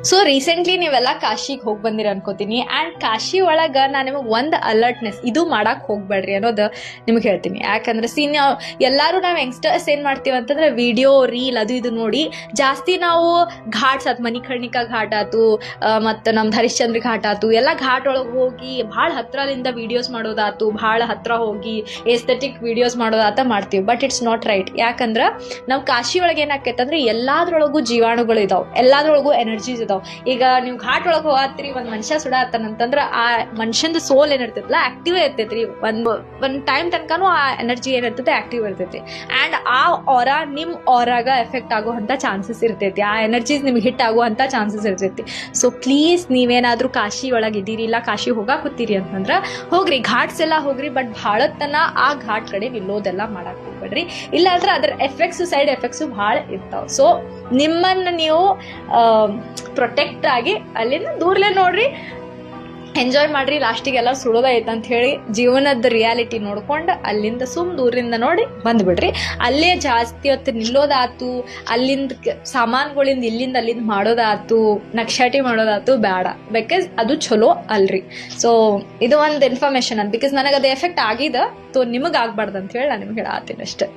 So recently ನೀವೆಲ್ಲ ಕಾಶಿಗೆ ಹೋಗಿ ಬಂದಿರ ಅನ್ಕೋತೀನಿ. ಆ್ಯಂಡ್ ಕಾಶಿ ಒಳಗೆ ನಾನು ನಿಮಗೆ ಒಂದು ಅಲರ್ಟ್ನೆಸ್ ಇದು ಮಾಡಕ್ಕೆ ಹೋಗ್ಬೇಡ್ರಿ ಅನ್ನೋದು ನಿಮ್ಗೆ ಹೇಳ್ತೀನಿ. ಯಾಕಂದ್ರೆ ಎಲ್ಲರೂ ನಾವು ಯಂಗ್ಸ್ಟರ್ಸ್ ಏನು ಮಾಡ್ತೀವಿ ಅಂತಂದ್ರೆ ವಿಡಿಯೋ ರೀಲ್ ಅದು ಇದು ನೋಡಿ ಜಾಸ್ತಿ ನಾವು ಘಾಟ್ಸ್ ಆತು, ಮಣಿಕರ್ಣಿಕಾ ಘಾಟ್ ಆತು, ಮತ್ತು ನಮ್ದು ಹರಿಶ್ಚಂದ್ರ ಘಾಟ್ ಆತು, ಎಲ್ಲ ಘಾಟ್ ಒಳಗೆ ಹೋಗಿ ಭಾಳ ಹತ್ರದಿಂದ ವೀಡಿಯೋಸ್ ಮಾಡೋದಾತು, ಭಾಳ ಹತ್ರ ಹೋಗಿ ಎಸ್ಥೆಟಿಕ್ ವೀಡಿಯೋಸ್ ಮಾಡೋದಾತ ಮಾಡ್ತೀವಿ. But it's not right. ಯಾಕಂದ್ರೆ ನಾವು ಕಾಶಿ ಒಳಗೆ ಏನಾಕೈತೆ ಅಂದ್ರೆ ಎಲ್ಲಾದ್ರೊಳಗೂ ಜೀವಾಣುಗಳು ಇದಾವೆ, ಎಲ್ಲಾದ್ರೊಳಗೂ ಎನರ್ಜೀಸ್ ಇದಾವೆ. ಈಗ ನೀವು ಘಾಟ್ ಒಳಗೆ ಹೋಗತ್ರಿ, ಒಂದು ಮನುಷ್ಯ ಸುಡಾತನಂತಂದ್ರೆ ಆ ಮನುಷ್ಯಂದು ಸೋಲ್ ಏನಿರ್ತೈತಲ್ಲ ಆಕ್ಟಿವ್ ಇರ್ತೈತ್ರಿ. ಒಂದು ಟೈಮ್ ತನಕನೂ ಆ ಎನರ್ಜಿ ಏನಿರ್ತೈತೆ ಆಕ್ಟಿವ್ ಇರ್ತೈತಿ. ಆ್ಯಂಡ್ ಆ ಆರಾ ನಿಮ್ಮ ಆರಾಗ ಎಫೆಕ್ಟ್ ಆಗುವಂಥ ಚಾನ್ಸಸ್ ಇರ್ತೈತಿ, ಆ ಎನರ್ಜೀಸ್ ನಿಮ್ಗೆ ಹಿಟ್ ಆಗುವಂಥ ಚಾನ್ಸಸ್ ಇರ್ತೈತಿ. ಸೊ ಪ್ಲೀಸ್ ನೀವೇನಾದರೂ ಕಾಶಿ ಒಳಗೆ ಇದ್ದೀರಿ, ಇಲ್ಲ ಕಾಶಿ ಹೋಗಾಕತ್ತೀರಿ ಅಂತಂದ್ರೆ ಹೋಗ್ರಿ, ಘಾಟ್ಸ್ ಎಲ್ಲ ಹೋಗ್ರಿ. ಬಟ್ ಭಾಳತನ ಆ ಘಾಟ್ ಕಡೆ ನಿಲ್ಲೋದೆಲ್ಲ ಮಾಡಕ್ಕೆ ಹೋಗ್ಬೇಡ್ರಿ. ಇಲ್ಲಾಂದ್ರೆ ಅದ್ರ ಎಫೆಕ್ಟ್ಸು, ಸೈಡ್ ಎಫೆಕ್ಟ್ಸು ಭಾಳ ಇರ್ತಾವೆ. ಸೊ ನಿಮ್ಮನ್ನು ನೀವು ಪ್ರೊಟೆಕ್ಟ್ ಆಗಿ ಅಲ್ಲಿಂದ ದೂರಲೇ ನೋಡ್ರಿ, ಎಂಜಾಯ್ ಮಾಡ್ರಿ. ಲಾಸ್ಟಿಗೆಲ್ಲ ಸುಡೋದೈತೆ ಅಂತ ಹೇಳಿ ಜೀವನದ ರಿಯಾಲಿಟಿ ನೋಡ್ಕೊಂಡು ಅಲ್ಲಿಂದ ದೂರಿಂದ ನೋಡಿ ಬಂದುಬಿಡ್ರಿ. ಅಲ್ಲೇ ಜಾಸ್ತಿ ಹೊತ್ತು ನಿಲ್ಲೋದಾತು, ಅಲ್ಲಿಂದ ಸಾಮಾನುಗಳಿಂದ ಇಲ್ಲಿಂದ ಅಲ್ಲಿಂದ ಮಾಡೋದಾತು, ನಕ್ಷಾಟಿ ಮಾಡೋದಾತು ಬೇಡ. ಬಿಕಾಸ್ ಅದು ಚಲೋ ಅಲ್ರಿ. ಸೊ ಇದು ಒಂದು ಇನ್ಫಾರ್ಮೇಶನ್ ಅಂತ, ಬಿಕಾಸ್ ನನಗೆ ಅದು ಎಫೆಕ್ಟ್ ಆಗಿದೆ. ಸೊ ನಿಮಗೆ ಆಗ್ಬಾರ್ದು ಅಂತ ಹೇಳಿ ನಾನು ನಿಮ್ಗೆ ಹೇಳತ್ತೀನಿ ಅಷ್ಟೇ.